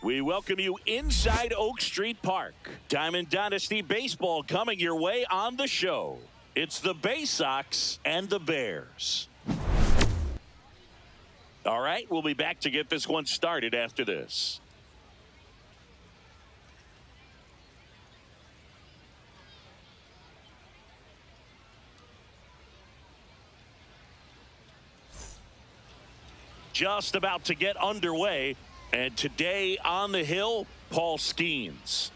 We welcome you inside Oak Street Park. Diamond Dynasty Baseball coming your way on the show. It's the Bay Sox and the Bears. All right, we'll be back to get this one started after this. Just about to get underway. And today on the hill, Paul Skeens.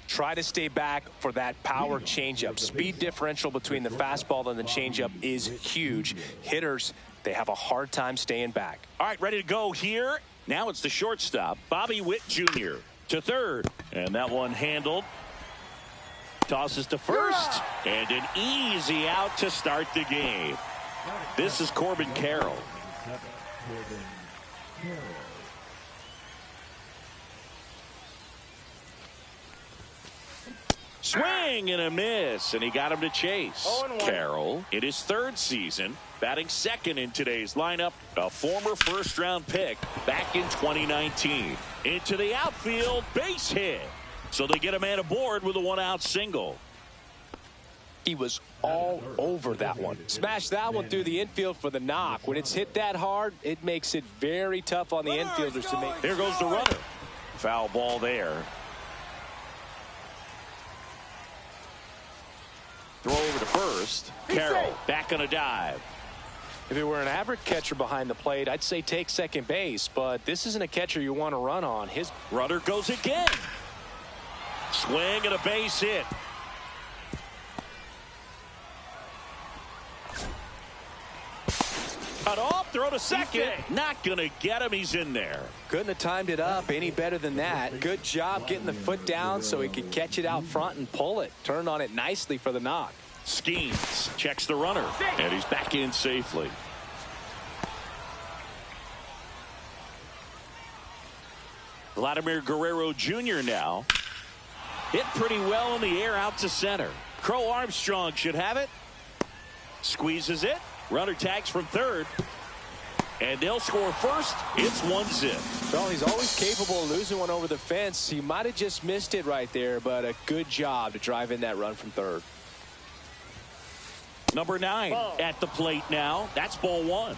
Try to stay back for that power changeup. Speed differential between the fastball and the changeup is huge. Hitters, they have a hard time staying back. All right, ready to go here. Now it's the shortstop, Bobby Witt Jr. to third. And that one handled. Tosses to first. And an easy out to start the game. This is Corbin Carroll. Swing and a miss, and he got him to chase. Carroll, in his third season, batting second in today's lineup, a former first-round pick back in 2019. Into the outfield, base hit. So they get a man aboard with a one-out single. He was all over that one. Smashed that one through the infield for the knock. When it's hit that hard, it makes it very tough on the infielders to make. There goes the runner. Foul ball there. Throw over to first. Carroll back on a dive. If it were an average catcher behind the plate, I'd say take second base, but this isn't a catcher you want to run on. His runner goes again. Swing and a base hit. Cut off, throw to second. Not going to get him. He's in there. Couldn't have timed it up any better than that. Good job getting the foot down so he could catch it out front and pull it. Turned on it nicely for the knock. Skeens checks the runner, and he's back in safely. Vladimir Guerrero Jr. now. Hit pretty well in the air out to center. Crow Armstrong should have it. Squeezes it. Runner tags from third. And they'll score first. It's 1-0. Well, he's always capable of losing one over the fence. He might have just missed it right there, but a good job to drive in that run from third. Number 9 at the plate now. That's ball 1.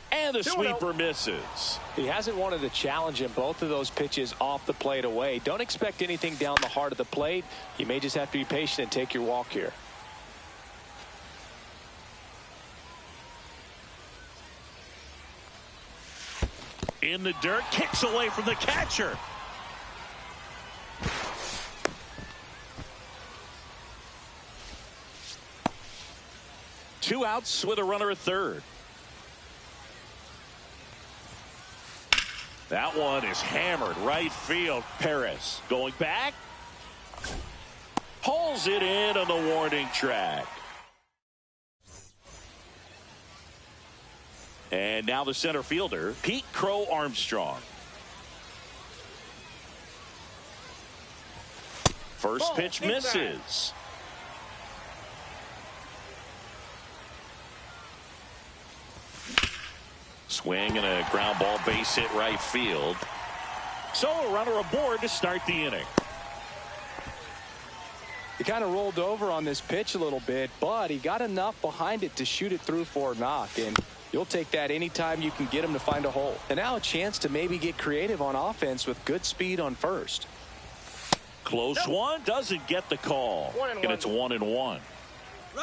And the sweeper misses. He hasn't wanted to challenge in both of those pitches off the plate away. Don't expect anything down the heart of the plate. You may just have to be patient and take your walk here. In the dirt, kicks away from the catcher. Two outs with a runner at third. That one is hammered right field. Perez going back. Pulls it in on the warning track. And now the center fielder, Pete Crow Armstrong. First pitch misses. Swing and a ground ball base hit right field. So a runner aboard to start the inning. He kind of rolled over on this pitch a little bit, but he got enough behind it to shoot it through for a knock. And you'll take that anytime you can get him to find a hole. And now a chance to maybe get creative on offense with good speed on first. Close one, doesn't get the call. And it's 1-1.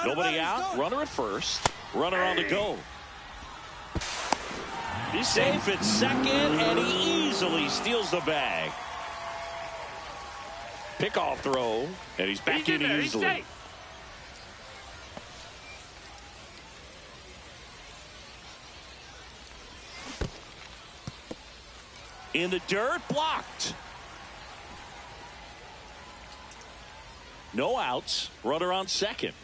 Nobody out, runner at first, runner on the go. He's safe at second, and he easily steals the bag. Pickoff throw, and he's back in easily. In the dirt, blocked. No outs, runner on second.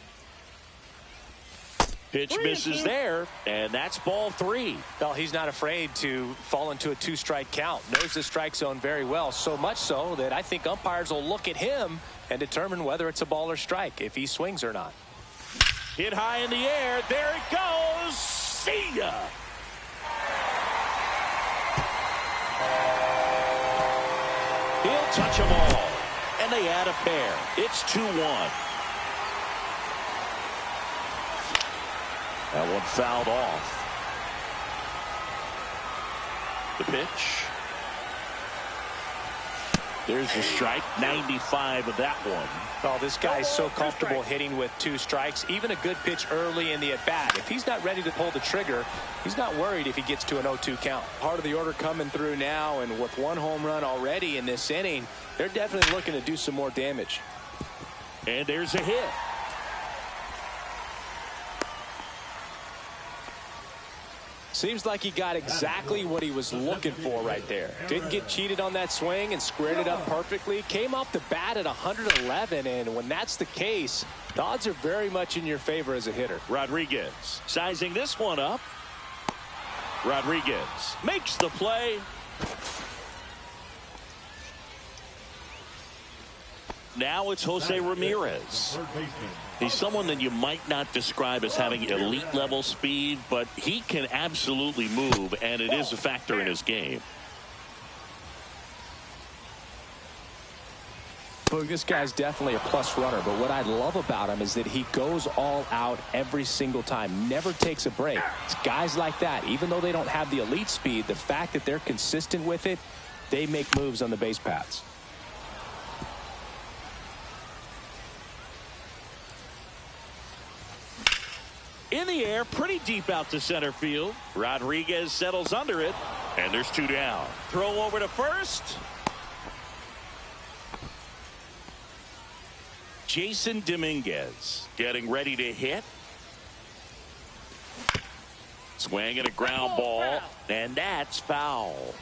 Pitch misses there, and that's ball 3. Well, he's not afraid to fall into a 2-strike count. Knows the strike zone very well, so much so that I think umpires will look at him and determine whether it's a ball or strike, if he swings or not. Hit high in the air. There it goes. See ya. He'll touch them all. And they add a pair. It's 2-1. That one fouled off. The pitch. There's the strike. 95 of that one. Oh, this guy's so comfortable hitting with 2 strikes. Even a good pitch early in the at-bat. If he's not ready to pull the trigger, he's not worried if he gets to an 0-2 count. Part of the order coming through now, and with 1 home run already in this inning, they're definitely looking to do some more damage. And there's a hit. Seems like he got exactly what he was looking for right there. Didn't get cheated on that swing and squared it up perfectly. Came off the bat at 111, and when that's the case, the odds are very much in your favor as a hitter. Rodriguez sizing this one up. Rodriguez makes the play. Now it's Jose Ramirez. He's someone that you might not describe as having elite level speed, but he can absolutely move, and it is a factor in his game. Look, this guy's definitely a plus runner, but what I love about him is that he goes all out every single time, never takes a break. It's guys like that, even though they don't have the elite speed, the fact that they're consistent with it, they make moves on the base paths. In the air, pretty deep out to center field. Rodriguez settles under it, and there's 2 down. Throw over to first. Jason Dominguez getting ready to hit. Swing and a ground ball, and that's foul.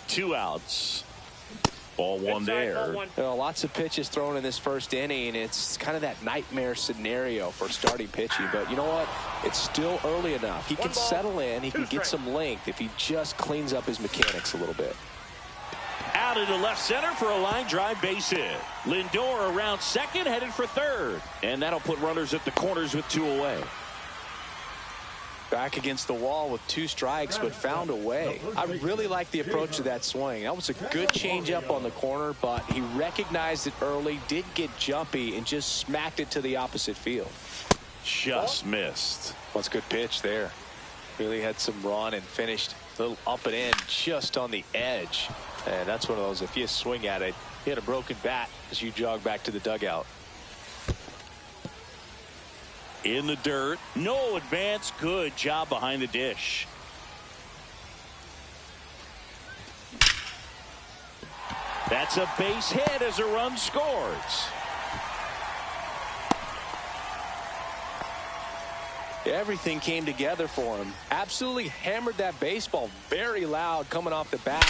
2 outs. Ball 1 there. Lots of pitches thrown in this first inning. It's kind of that nightmare scenario for starting pitching. But you know what? It's still early enough. He can settle in. He can get some length if he just cleans up his mechanics a little bit. Out into left center for a line drive base hit. Lindor around second, headed for third. And that'll put runners at the corners with 2 away. Back against the wall with 2 strikes, but found a way. I really like the approach to that swing. That was a good changeup on the corner, but he recognized it early, did get jumpy, and just smacked it to the opposite field. Just missed. That's a good pitch there. Really had some run and finished a little up and in just on the edge. And that's one of those, if you swing at it, hit a broken bat as you jog back to the dugout. In the dirt, no advance. Good job behind the dish. That's a base hit as a run scores. Everything came together for him. Absolutely hammered that baseball very loud coming off the bat.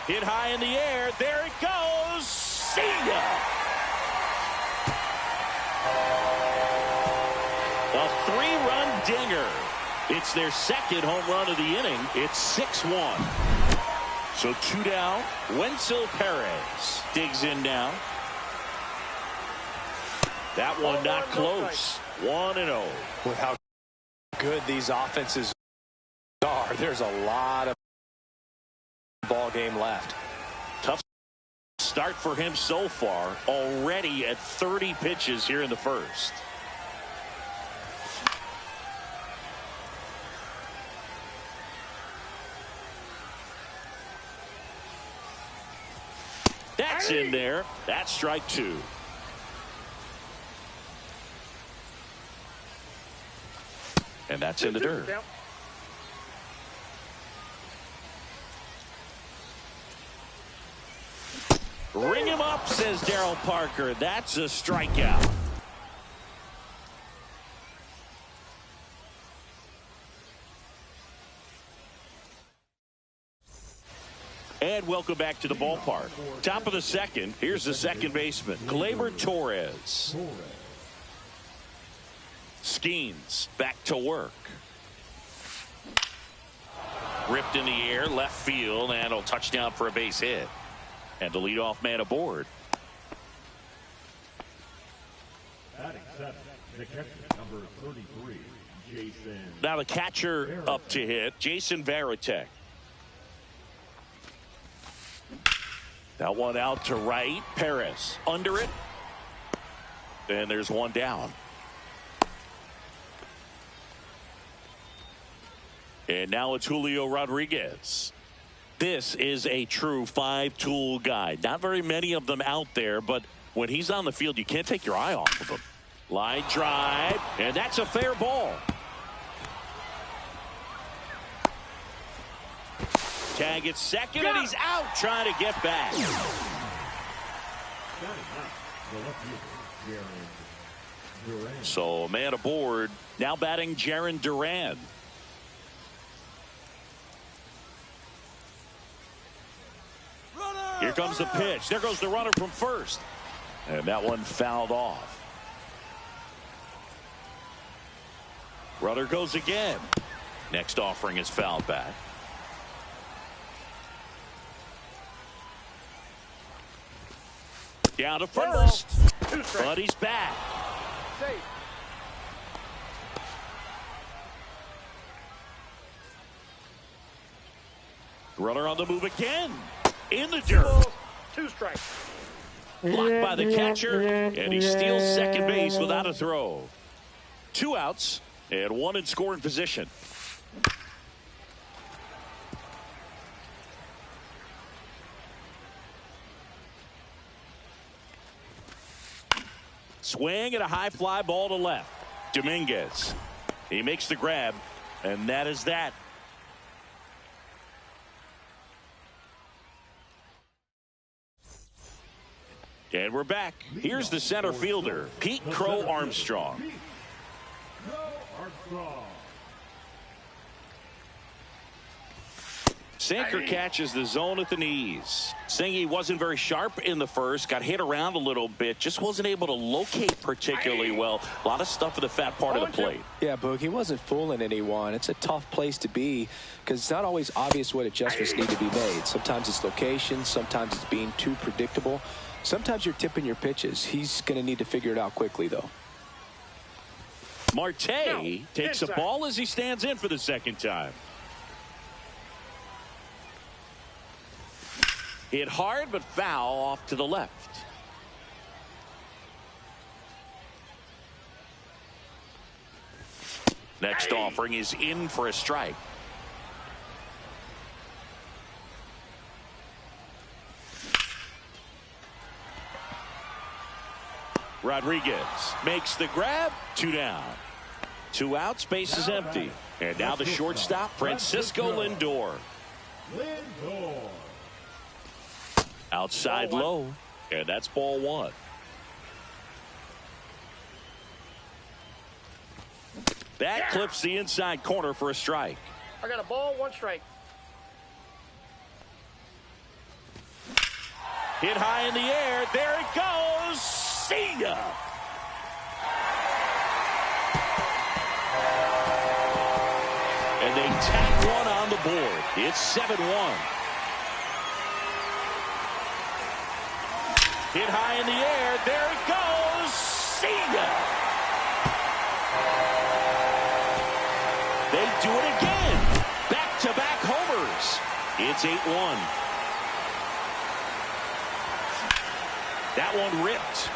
Hit high in the air. There it goes. See ya. A 3-run dinger. It's their second home run of the inning. It's 6-1. So 2 down. Wenzel Perez digs in now. That one not close. 1-0. With how good these offenses are, there's a lot of ball game left. Tough start for him so far. Already at 30 pitches here in the first. That's in there. That's strike 2. And that's in the dirt. Ring him up, says Darryl Parker. That's a strikeout. And welcome back to the ballpark. Top of the second. Here's the second baseman, Gleyber Torres. Skeens back to work. Ripped in the air, left field, and a touchdown for a base hit. And the leadoff man aboard. Number 33, Jason. Now the catcher up to hit, Jason Varitek. That one out to right. Perez under it. And there's one down. And now it's Julio Rodriguez. This is a true five-tool guy. Not very many of them out there, but when he's on the field, you can't take your eye off of him. Line drive, and that's a fair ball. Tag at second, and he's out trying to get back. So a man aboard, now batting Jarren Duran. Here comes the pitch. There goes the runner from first. And that one fouled off. Runner goes again. Next offering is fouled back. Down to first. But he's back. Runner on the move again. In the dirt. 2 strikes. Blocked by the catcher, and he steals second base without a throw. 2 outs and 1 in scoring position. Swing and a high fly ball to left. Dominguez. He makes the grab, and that is that. And we're back. Here's the center fielder, Pete Crow Armstrong. Sinker catches the zone at the knees. Singy wasn't very sharp in the first, got hit around a little bit, just wasn't able to locate particularly well. A lot of stuff in the fat part of the plate. Yeah, Boog, he wasn't fooling anyone. It's a tough place to be because it's not always obvious what adjustments need to be made. Sometimes it's location, sometimes it's being too predictable. Sometimes you're tipping your pitches. He's going to need to figure it out quickly, though. Marte takes a ball as he stands in for the second time. Hit hard, but foul off to the left. Next offering is in for a strike. Rodriguez makes the grab. 2 down. 2 outs. Base is empty. And now the shortstop, Francisco Lindor. Outside low. And that's ball 1. That clips the inside corner for a strike. I got a ball, 1 strike. Hit high in the air. There it goes. See ya. And they tack one on the board. It's 7-1. Hit high in the air. There it goes. See ya. They do it again. Back-to-back homers. It's 8-1. That one ripped.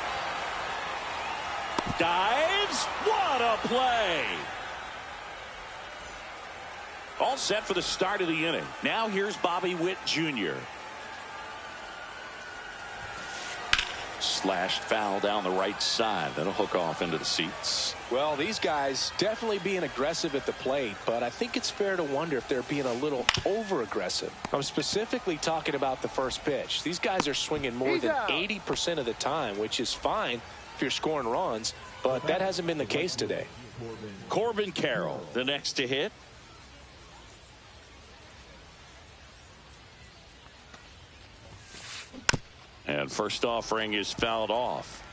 Dives. What a play. All set for the start of the inning. Now here's Bobby Witt Jr. Slashed foul down the right side. That'll hook off into the seats. Well, these guys definitely being aggressive at the plate, but I think it's fair to wonder if they're being a little over-aggressive. I'm specifically talking about the first pitch. These guys are swinging more than 80% of the time, which is fine if you're scoring runs, but that hasn't been the case today. Corbin Carroll, the next to hit. And first offering is fouled off.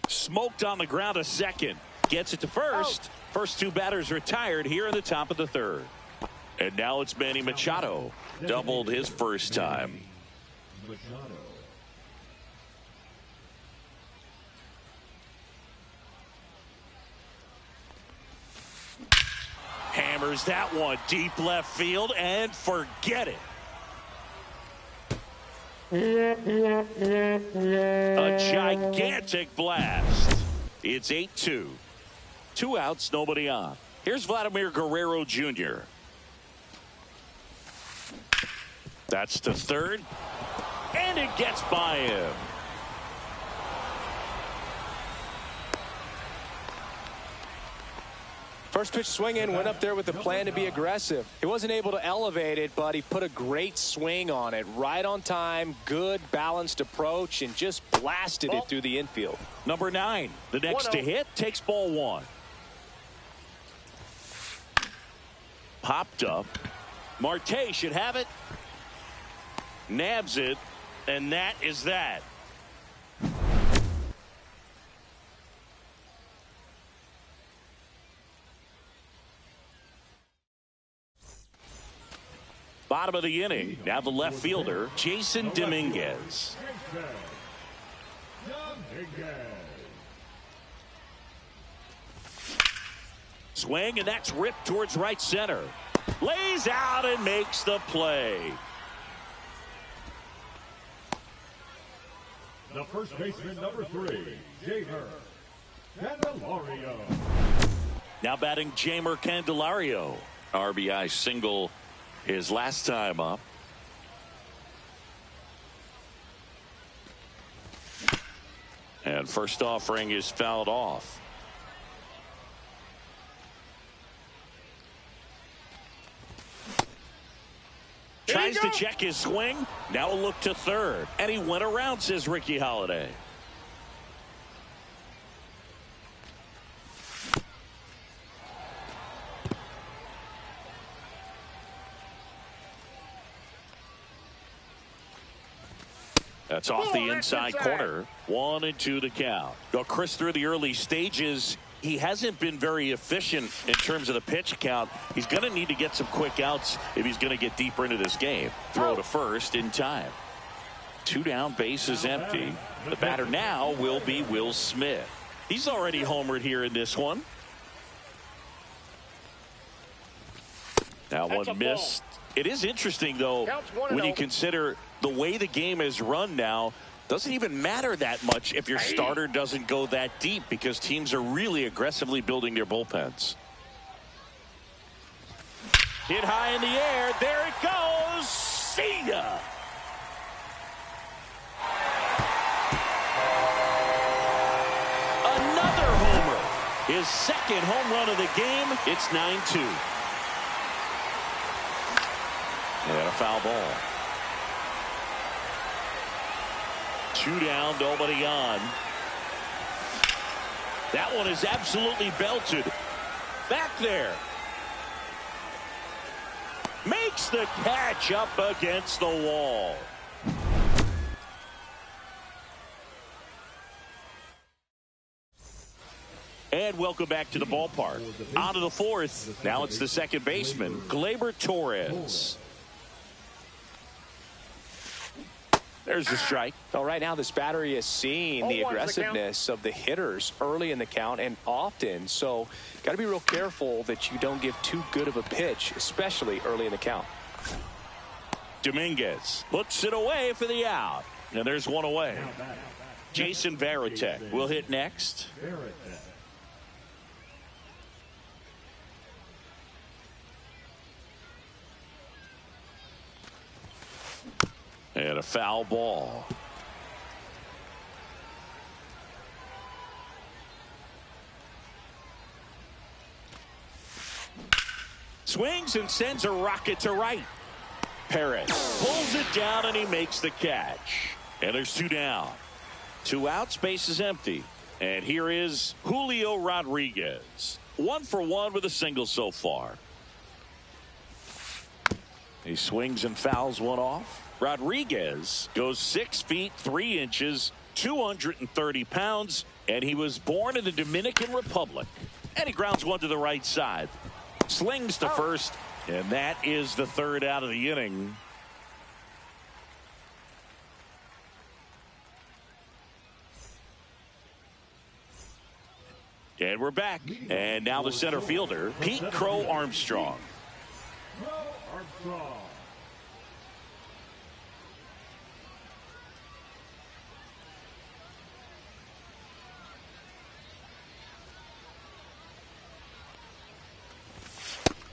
Smoked on the ground a second. Gets it to first. First 2 batters retired here in the top of the 3rd. And now it's Manny Machado. Doubled his first time. Machado. hammers that one deep left field and forget it. A gigantic blast. It's 8-2. 2 outs, nobody on. Here's Vladimir Guerrero Jr. That's to third. And it gets by him. First pitch swinging, went up there with the plan to be aggressive. He wasn't able to elevate it, but he put a great swing on it. Right on time, good balanced approach, and just blasted it through the infield. Number 9, the next to hit, takes ball 1. Popped up. Marte should have it. Nabs it, and that is that. Bottom of the inning. Now the left fielder, Jason Dominguez. Swing, and that's ripped towards right center. Lays out and makes the play. The first baseman, number 3, Jamer Candelario. Now batting Jamer Candelario. RBI single his last time up. And first offering is fouled off. Tries to check his swing. Now a look to third. And he went around, says Ricky Holiday. That's off the inside corner. 1-2 the count. Well, Chris, through the early stages, he hasn't been very efficient in terms of the pitch count. He's going to need to get some quick outs if he's going to get deeper into this game. Throw to first in time. 2 down, bases empty. The batter now will be Will Smith. He's already homered here in this one. Now one missed. It is interesting, though, when you consider the way the game is run now. Doesn't even matter that much if your starter doesn't go that deep, because teams are really aggressively building their bullpens. Hit high in the air. There it goes. See ya. Another homer. His second home run of the game. It's 9-2. And a foul ball. 2 down, nobody on. That one is absolutely belted. Back there. Makes the catch up against the wall. And welcome back to the ballpark. On to the fourth. Now it's the second baseman, Gleyber Torres. There's the strike. Well, right now this battery is seeing the aggressiveness of the hitters early in the count and often. So got to be real careful that you don't give too good of a pitch, especially early in the count. Dominguez puts it away for the out. And there's one away. Jason Varitek will hit next. And a foul ball. Swings and sends a rocket to right. Perez pulls it down and he makes the catch. And there's 2 down. 2 outs, base is empty. And here is Julio Rodriguez. 1 for 1 with a single so far. He swings and fouls one off. Rodriguez goes 6 feet 3 inches, 230 pounds, and he was born in the Dominican Republic. And he grounds one to the right side. Slings to first, and that is the 3rd out of the inning. And we're back. And now the center fielder, Pete Crow Armstrong. Crow Armstrong.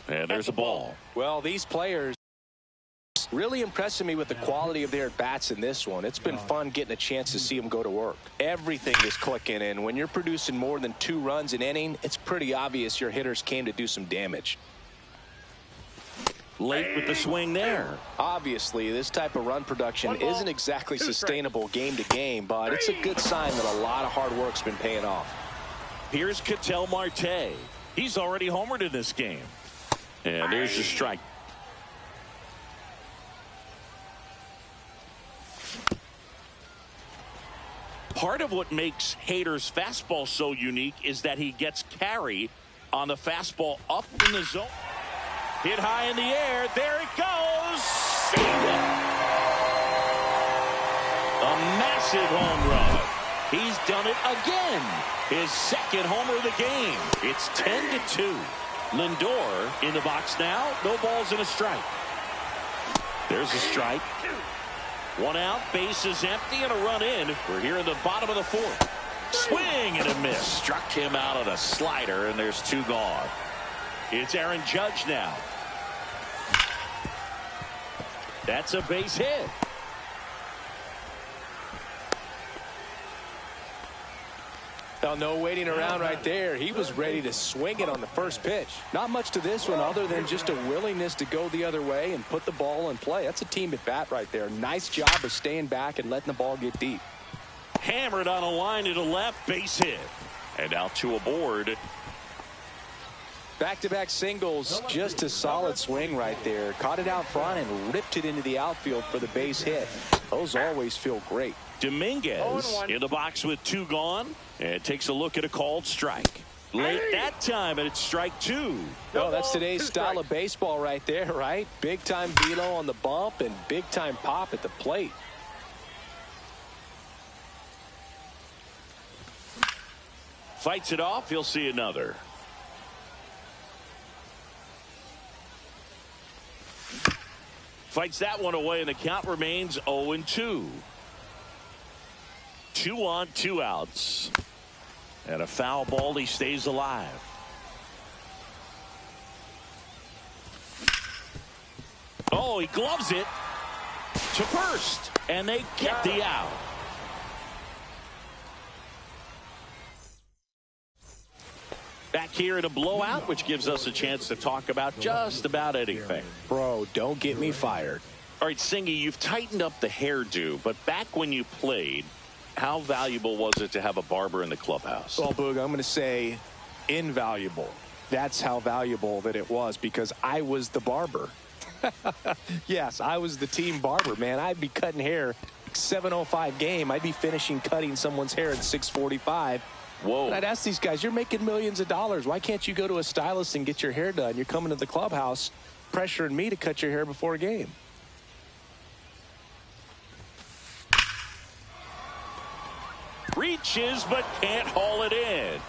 And there's a ball. Well, these players really impressing me with the quality of their at-bats in this one. It's been fun getting a chance to see them go to work. Everything is clicking, and when you're producing more than 2 runs an inning, it's pretty obvious your hitters came to do some damage. Late with the swing there. Obviously, this type of run production isn't exactly sustainable game to game, but it's a good sign that a lot of hard work's been paying off. Here's Ketel Marte. He's already homered in this game. And there's the strike. Part of what makes Hader's fastball so unique is that he gets carry on the fastball up in the zone. Hit high in the air. There it goes. A massive home run. He's done it again. His second homer of the game. It's 10-2. Lindor in the box now. No balls and a strike. There's a strike. 1 out, base is empty, and a run in. We're here in the bottom of the 4th. Swing and a miss. Struck him out on a slider, and there's 2 gone. It's Aaron Judge now. That's a base hit. Now, no waiting around right there. He was ready to swing it on the first pitch. Not much to this one other than just a willingness to go the other way and put the ball in play. That's a team at bat right there. Nice job of staying back and letting the ball get deep. Hammered on a line to the left, base hit. And out to aboard. Back-to-back singles, just a solid swing right there. Caught it out front and ripped it into the outfield for the base hit. Those always feel great. Dominguez in the box with 2 gone. And takes a look at a called strike. Late that time, and it's strike 2. Oh, that's today's style of baseball right there, right? Big-time velo on the bump and big-time pop at the plate. Fights it off. He'll see another. Fights that one away, and the count remains 0-2. 2 on, 2 outs. And a foul ball. He stays alive. Oh, he gloves it to first, and they get the out. Back here in a blowout, which gives us a chance to talk about just about anything. Bro, don't get me fired. All right, Singy, you've tightened up the hairdo, but back when you played, how valuable was it to have a barber in the clubhouse? Well, Boog, I'm going to say invaluable. That's how valuable that it was, because I was the barber. Yes, I was the team barber, man. I'd be cutting hair 7:05 game. I'd be finishing cutting someone's hair at 6:45. Whoa. And I'd ask these guys, you're making millions of dollars. Why can't you go to a stylist and get your hair done? You're coming to the clubhouse pressuring me to cut your hair before a game. Reaches but can't haul it in.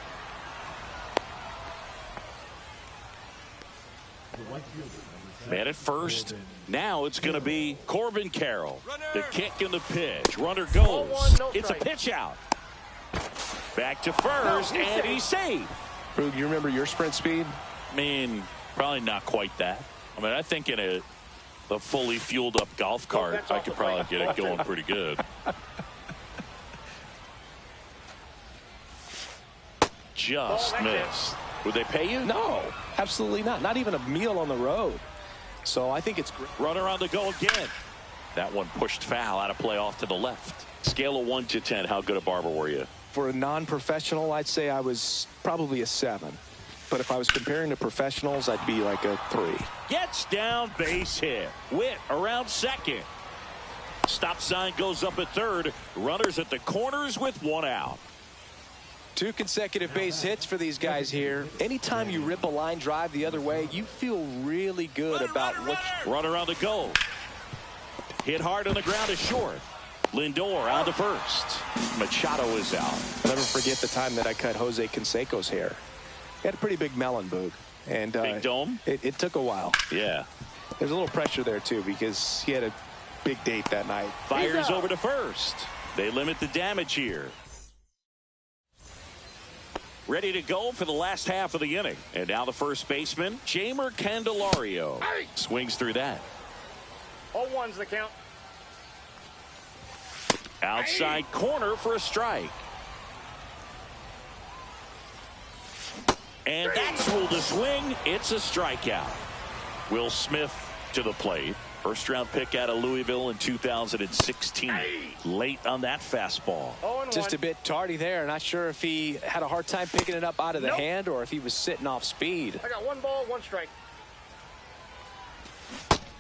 Man at first. Now it's going to be Corbin Carroll. The kick and the pitch. Runner goes. It's a pitch out. Back to first, and he's safe. Boog, you remember your sprint speed? I mean, probably not quite that. I mean, I think in a fully fueled up golf cart, I could probably get it going pretty good. Just missed. Would they pay you? No, absolutely not. Not even a meal on the road. So I think it's great. Runner on the go again. That one pushed foul out of play off to the left. Scale of 1 to 10, how good a barber were you? For a non-professional, I'd say I was probably a 7. But if I was comparing to professionals, I'd be like a 3. Gets down, base hit. Witt around second. Stop sign goes up at third. Runners at the corners with 1 out. 2 consecutive base hits for these guys here. Anytime you rip a line drive the other way, you feel really good about what. Runner on the go. Hit hard on the ground is short. Lindor on to first. Machado is out. I'll never forget the time that I cut Jose Canseco's hair. He had a pretty big melon, Boog. And big dome? It took a while. Yeah. There's a little pressure there, too, because he had a big date that night. Fires over to first. They limit the damage here. Ready to go for the last half of the inning. And now the first baseman, Jeimer Candelario. Swings through that. 0-1's the count. Outside corner for a strike. And that's ruled a swing. It's a strikeout. Will Smith to the plate. First round pick out of Louisville in 2016. Late on that fastball. Just a bit tardy there. Not sure if he had a hard time picking it up out of the hand or if he was sitting off speed. I got 1 ball, 1 strike.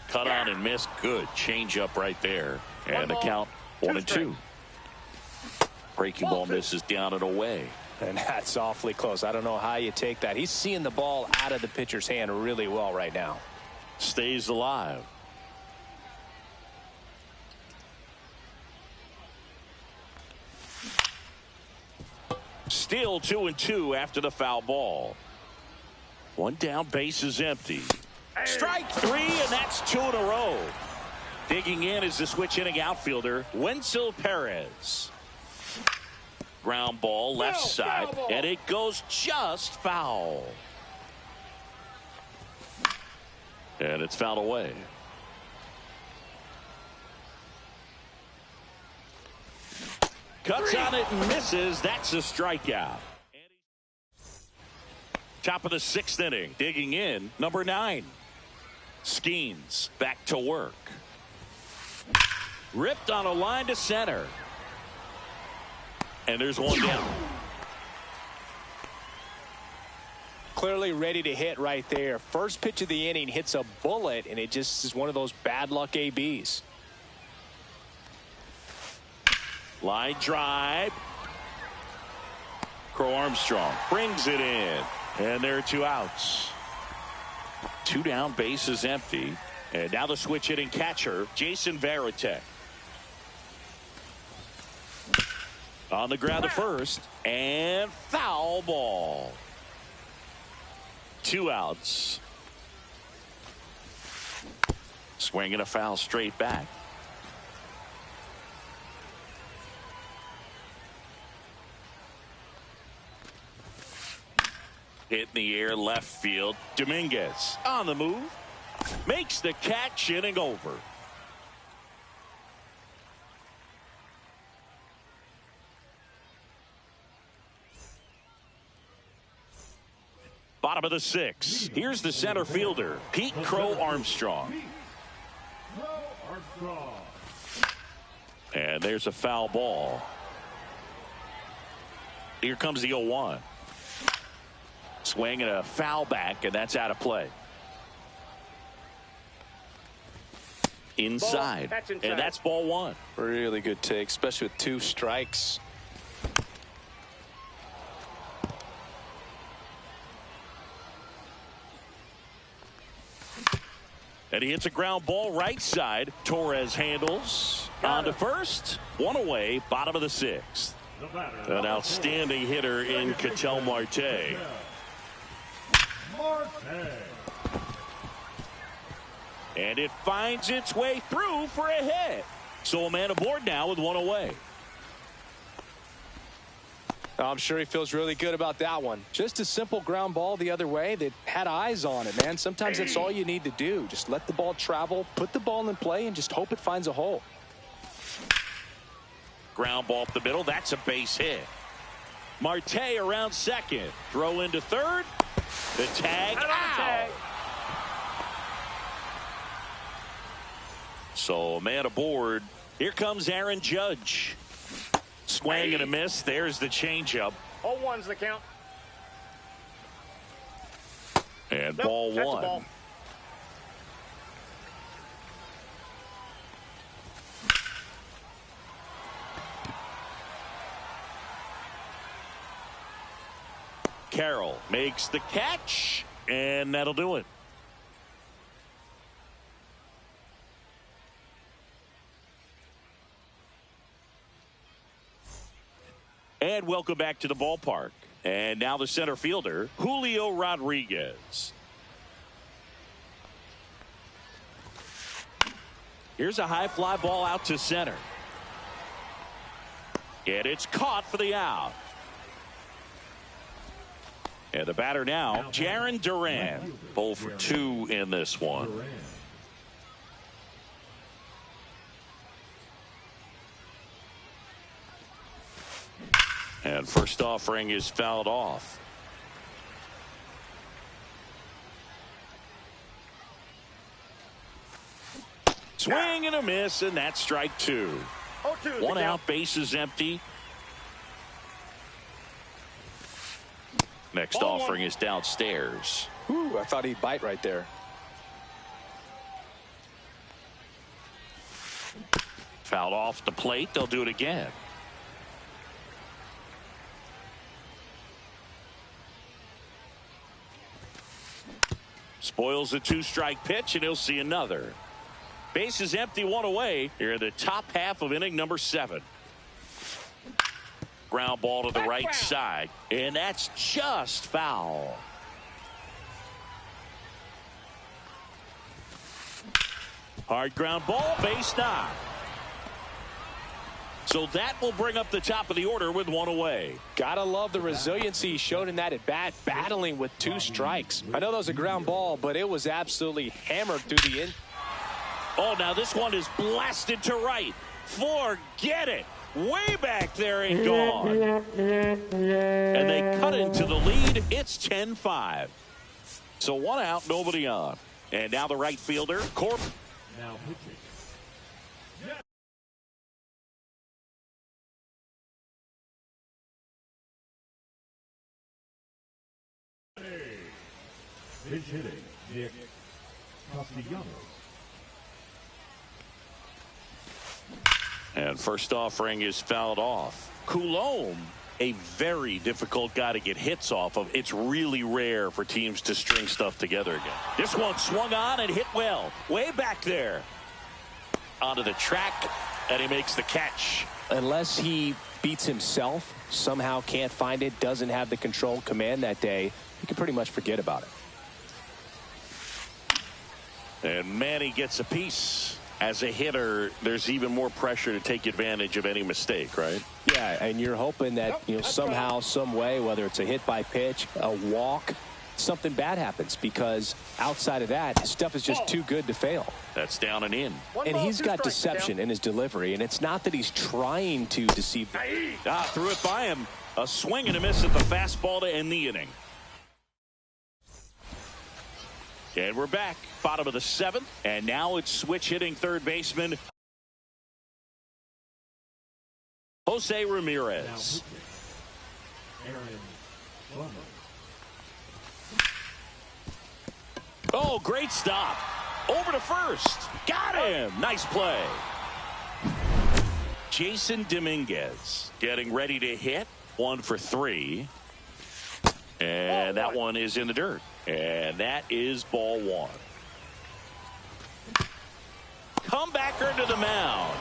Cut on and missed. Good changeup right there. And the count 1-2. Breaking ball misses down and away. And that's awfully close. I don't know how you take that. He's seeing the ball out of the pitcher's hand really well right now. Stays alive. Still 2-2 after the foul ball. 1 down, base is empty. Strike 3, and that's 2 in a row. Digging in is the switch hitting outfielder, Wenzel Perez. Ground ball left side, and it goes just foul. And it's fouled away. Cuts on it and misses. That's a strikeout. Top of the 6th inning. Digging in, number 9. Skeens back to work. Ripped on a line to center. And there's 1 down. Clearly ready to hit right there. First pitch of the inning hits a bullet, and it just is one of those bad luck ABs. Line drive. Crow Armstrong brings it in. And there are 2 outs. 2 down, base is empty. And now the switch hitting catcher, Jason Varitek. On the ground to first. And foul ball. 2 outs. Swinging a foul straight back. Hit in the air left field. Dominguez on the move. Makes the catch, inning over. Bottom of the 6th. Here's the center fielder, Pete Crow Armstrong. And there's a foul ball. Here comes the 0-1. Swing and a foul back, and that's out of play. Inside. And that's ball 1. Really good take, especially with 2 strikes. And he hits a ground ball right side. Torres handles. On to first. 1 away. Bottom of the 6th. An outstanding hitter in Ketel Marte. And it finds its way through for a hit. So a man aboard now with 1 away. I'm sure he feels really good about that one. Just a simple ground ball the other way that had eyes on it, man. Sometimes that's all you need to do. Just let the ball travel, put the ball in play, and just hope it finds a hole. Ground ball up the middle. That's a base hit. Marte around second. Throw into third. The tag out. So a man aboard. Here comes Aaron Judge. Swing and a miss. There's the changeup. 0-1's the count. And ball 1. Ball. Carroll makes the catch, and that'll do it. And welcome back to the ballpark. And now the center fielder, Julio Rodriguez. Here's a high fly ball out to center. And it's caught for the out. And the batter now, Jarren Duran. 0 for 2 in this one. And first offering is fouled off. Swing and a miss, and that's strike 2. 0-2. One out, base is empty. Next offering is downstairs. Ooh, I thought he'd bite right there. Fouled off the plate. They'll do it again. Spoils the 2-strike pitch, and he'll see another. Base is empty, 1 away. Here in the top half of inning number 7. Ground ball to the right side, and that's just foul. Hard ground ball, base knock. So that will bring up the top of the order with 1 away. Gotta love the resiliency he showed in that at bat, battling with 2 strikes. I know that was a ground ball, but it was absolutely hammered through the in. Oh, now this one is blasted to right. Forget it. Way back there and gone. And they cut into the lead. It's 10-5. So 1 out, nobody on. And now the right fielder, Corp. Now pitching. Pinch hitting, Nick Castellanos. And first offering is fouled off. Coulombe, a very difficult guy to get hits off of. It's really rare for teams to string stuff together again. This one swung on and hit well. Way back there. Onto the track, and he makes the catch. Unless he beats himself, somehow can't find it, doesn't have the control command that day, you can pretty much forget about it. And Manny gets a piece. As a hitter, there's even more pressure to take advantage of any mistake, right? Yeah, and you're hoping that, you know, somehow, some way, whether it's a hit by pitch, a walk, something bad happens, because outside of that, his stuff is just too good to fail. That's down and in. And he's got deception in his delivery, and it's not that he's trying to deceive. Threw it by him. A swing and a miss at the fastball to end the inning. And we're back, bottom of the 7th, and now it's switch hitting third baseman Jose Ramirez. Oh, great stop. Over to first. Got him. Nice play. Jason Dominguez getting ready to hit. 1 for 3. And that one is in the dirt. And that is ball 1. Comebacker to the mound.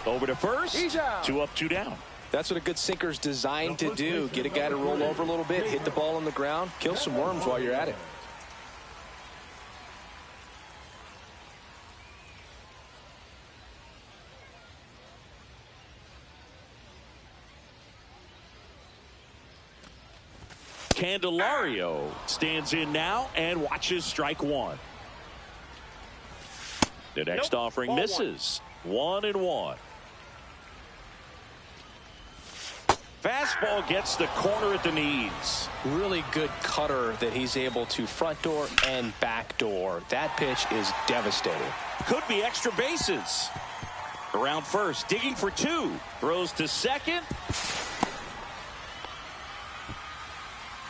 Over to first. 2 up, 2 down. That's what a good sinker's designed to do. Get a guy to roll over a little bit, hit the ball on the ground, kill some worms while you're at it. Candelario stands in now and watches strike 1. The next offering misses. 1-1. Fastball gets the corner at the knees. Really good cutter that he's able to front door and back door. That pitch is devastating. Could be extra bases. Around first, digging for 2. Throws to second.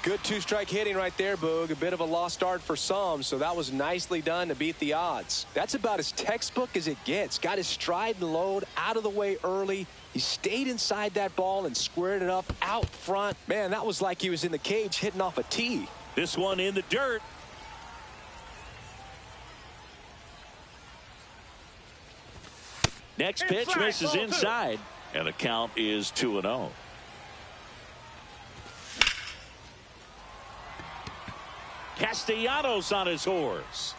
Good 2-strike hitting right there, Boog. A bit of a lost start for some, so that was nicely done to beat the odds. That's about as textbook as it gets. Got his stride and load out of the way early. He stayed inside that ball and squared it up out front. Man, that was like he was in the cage hitting off a tee. This one in the dirt. Next pitch misses inside. And the count is 2-0. Castellanos on his horse.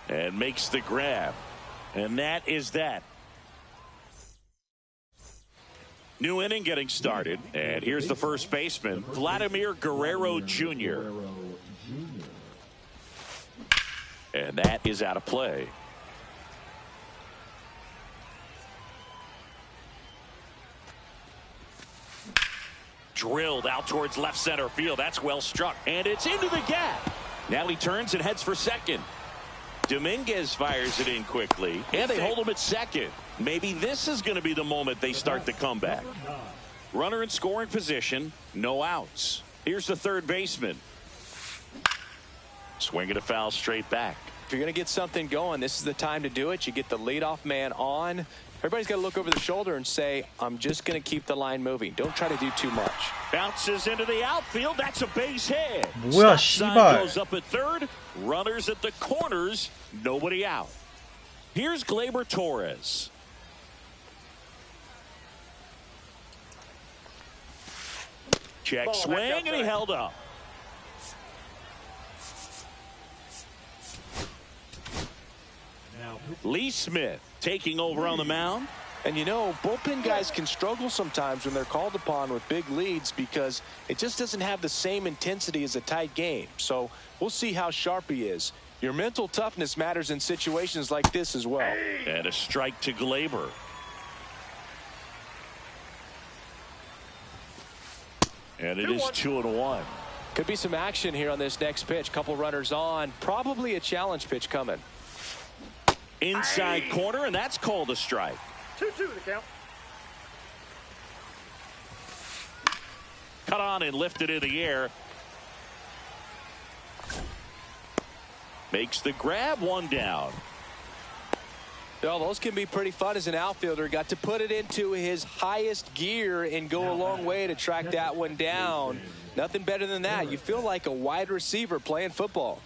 And makes the grab. And that is that. New inning getting started. And here's the first baseman, Vladimir Guerrero Jr. And that is out of play. Drilled out towards left center field. That's well struck. And it's into the gap. Now he turns and heads for second. Dominguez fires it in quickly. And they hold him at second. Maybe this is going to be the moment they start the comeback. Runner in scoring position. No outs. Here's the third baseman. Swinging a foul straight back. If you're going to get something going, this is the time to do it. You get the leadoff man on. Everybody's got to look over the shoulder and say, I'm just going to keep the line moving. Don't try to do too much. Bounces into the outfield. That's a base hit. 뭐야, Stop sign 씨발. goes up at third. Runners at the corners. Nobody out. Here's Gleyber Torres. Check swing, and he held up. Lee Smith taking over on the mound. And you know, bullpen guys can struggle sometimes when they're called upon with big leads because it just doesn't have the same intensity as a tight game. So we'll see how sharp he is. Your mental toughness matters in situations like this as well. And a strike to Gleyber. And it is 2-1. Could be some action here on this next pitch. Couple runners on. Probably a challenge pitch coming. Inside corner, and that's called a strike. 2-2 the count. Cut on and lifted in the air. Makes the grab, one down. Well, those can be pretty fun as an outfielder. Got to put it into his highest gear and go a long way to track that one down. Nothing better than that. You feel like a wide receiver playing football.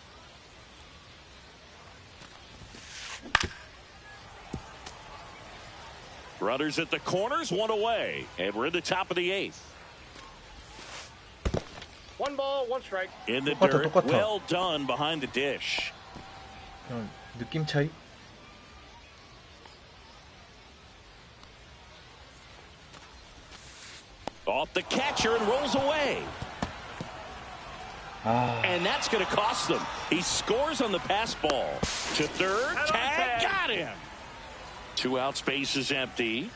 Runners at the corners, one away. And we're in the top of the eighth. 1 ball, 1 strike. In the 똑같아, dirt. 똑같아. Well done behind the dish. 그냥 느낌 차이. Off the catcher and rolls away. And that's going to cost them. He scores on the pass ball. To third. Tag. Got him. 2 out. Space is empty.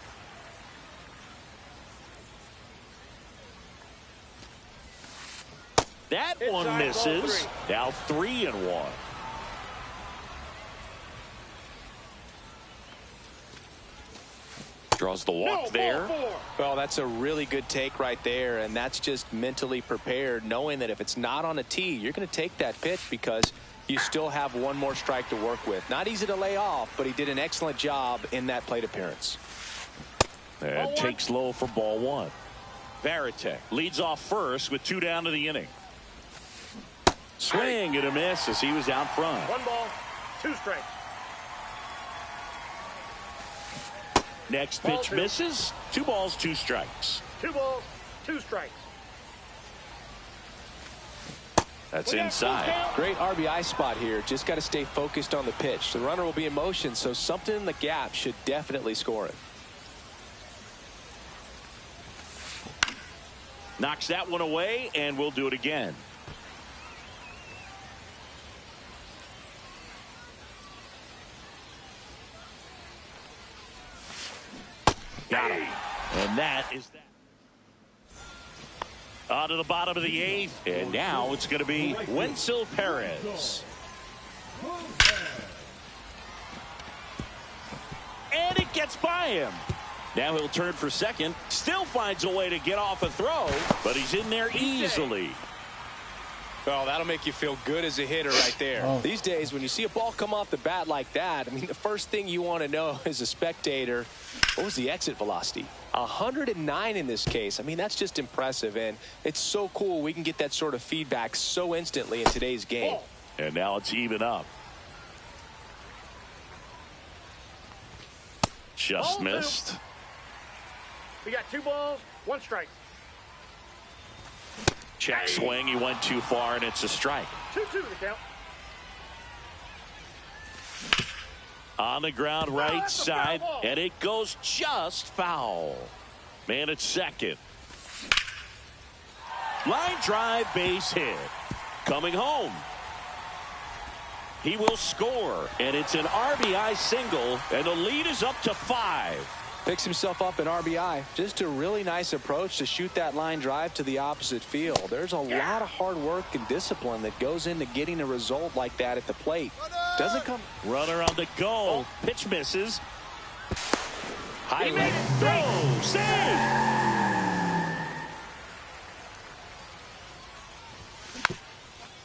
That one Inside, misses. ball 3. Now 3-1. Draws the walk there. Well, that's a really good take right there, and that's just mentally prepared, knowing that if it's not on a tee, you're going to take that pitch because you still have one more strike to work with. Not easy to lay off, but he did an excellent job in that plate appearance. And takes low for ball 1. Varitek leads off first with 2 down to the inning. Swing and a miss as he was out front. 1 ball, 2 strikes. Next pitch Ball 2. misses. 2 balls, 2 strikes. 2 balls, 2 strikes. That's inside. Great RBI spot here. Just got to stay focused on the pitch. The runner will be in motion, so something in the gap should definitely score it. Knocks that one away, and we'll do it again. Got him. And that is that. On to the bottom of the 8th, and now it's going to be Wenzel Perez. And it gets by him. Now he'll turn for second. Still finds a way to get off a throw, but he's in there easily. Well, that'll make you feel good as a hitter right there. Oh. These days, when you see a ball come off the bat like that, I mean, the first thing you want to know as a spectator, what was the exit velocity? 109 in this case. I mean, that's just impressive, and it's so cool we can get that sort of feedback so instantly in today's game. And now it's even up. Just missed. We got 2 balls, 1 strike. Check swing. He went too far, and it's a strike. 2-2 the count. On the ground, right side, and it goes just foul. Man at second. Line drive, base hit. Coming home. He will score, and it's an RBI single, and the lead is up to 5. Picks himself up an RBI. Just a really nice approach to shoot that line drive to the opposite field. There's a lot of hard work and discipline that goes into getting a result like that at the plate. Doesn't come. Runner on the go. Pitch misses. High made left it. throw. Save.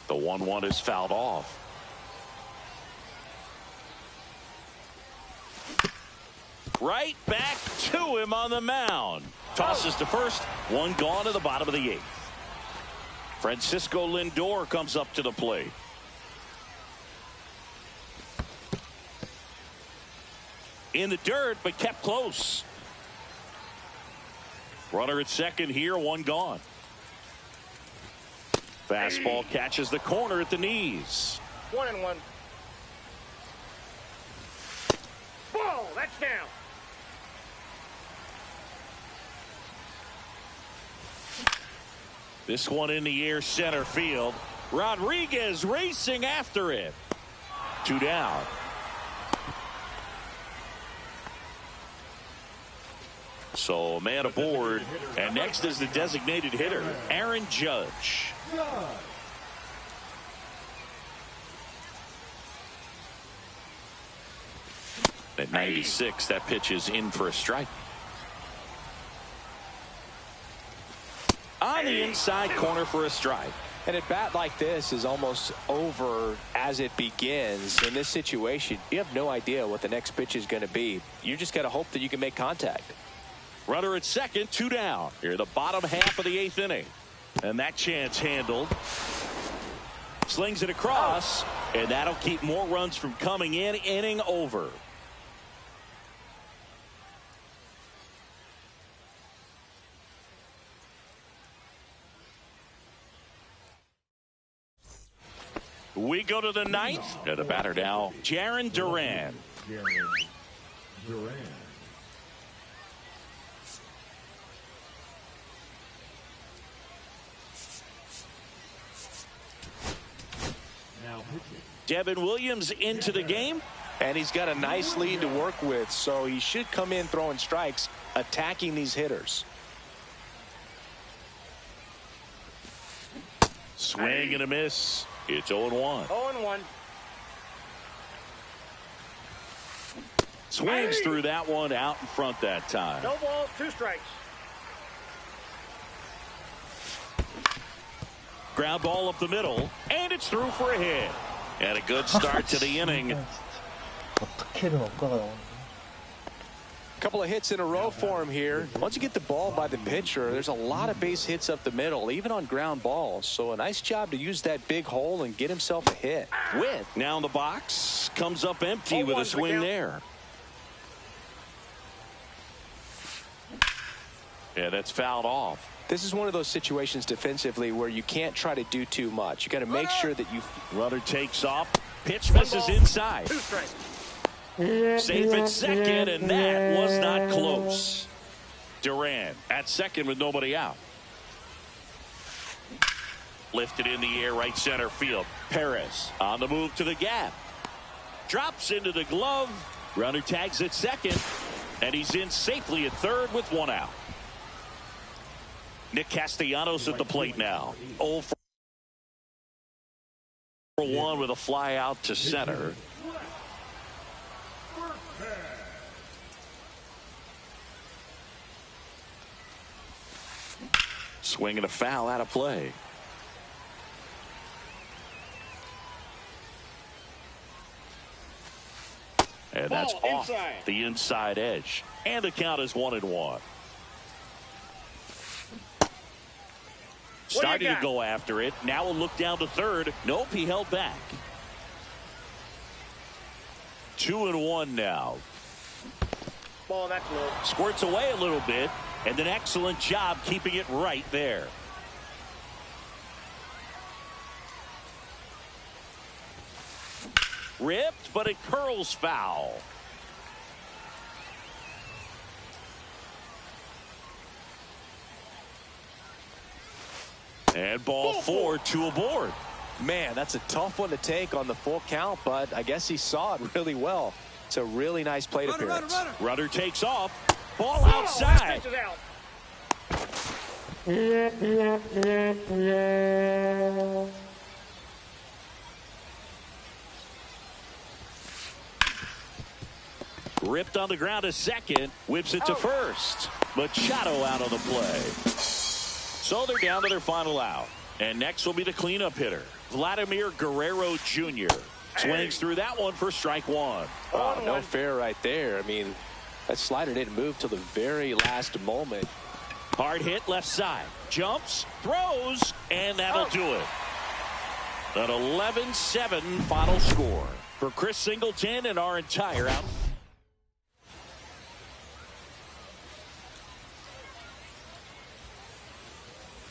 The 1-1 is fouled off. Right back to him on the mound. Tosses to first. 1 gone to the bottom of the 8th. Francisco Lindor comes up to the plate. In the dirt, but kept close. Runner at second here, 1 gone. Fastball catches the corner at the knees. 1-1. Ball, that's down. This one in the air, center field. Rodriguez racing after it. 2 down. So a man aboard, and next is the designated hitter, Aaron Judge. At 96, that pitch is in for a strike. On the inside corner for a strike. And at bat like this is almost over as it begins. In this situation, you have no idea what the next pitch is going to be. You just got to hope that you can make contact. Runner at second, 2 down. Here the bottom half of the 8th inning. And that chance handled. Slings it across, and that'll keep more runs from coming in. Inning over. We go to the 9th. And the batter now, Jarren Duran. Devin Williams into the game. And he's got a nice lead to work with, so he should come in throwing strikes, attacking these hitters. Swing and a miss. It's 0-1. 0-1. Swings through that one out in front that time. No balls, 2 strikes. Ground ball up the middle, and it's through for a hit. And a good start to the inning. 어떻게든 억가가 나오는. Couple of hits in a row for him here. Once you get the ball by the pitcher, there's a lot of base hits up the middle, even on ground balls. So a nice job to use that big hole and get himself a hit. With now in the box, comes up empty with a swing there. Yeah, that's fouled off. This is one of those situations defensively where you can't try to do too much. You got to make sure that you. Runner takes off. Pitch misses inside. 2 strikes. Safe at second, and that was not close. Duran at second with nobody out. Lifted in the air, right center field. Perez on the move to the gap. Drops into the glove. Runner tags at second, and he's in safely at third with 1 out. Nick Castellanos at the plate now. 0 for 1 with a fly out to center. Swing and a foul out of play. And that's off the inside edge. And the count is 1-1. Starting to go after it. Now we'll look down to third. Nope, he held back. 2-1 now. Ball, that's low. Squirts away a little bit. And an excellent job keeping it right there. Ripped, but it curls foul. And ball 4, 2 aboard. Man, that's a tough one to take on the full count, but I guess he saw it really well. It's a really nice plate appearance. Runner takes off. Ball outside. Out. Ripped on the ground to second. Whips it to first. Machado out on the play. So they're down to their final out. And next will be the cleanup hitter, Vladimir Guerrero Jr. Swings through that one for strike one. Oh, no fair right there. I mean, that slider didn't move till the very last moment. Hard hit left side. Jumps, throws, and that'll do it. An 11-7 final score for Chris Singleton and our entire out.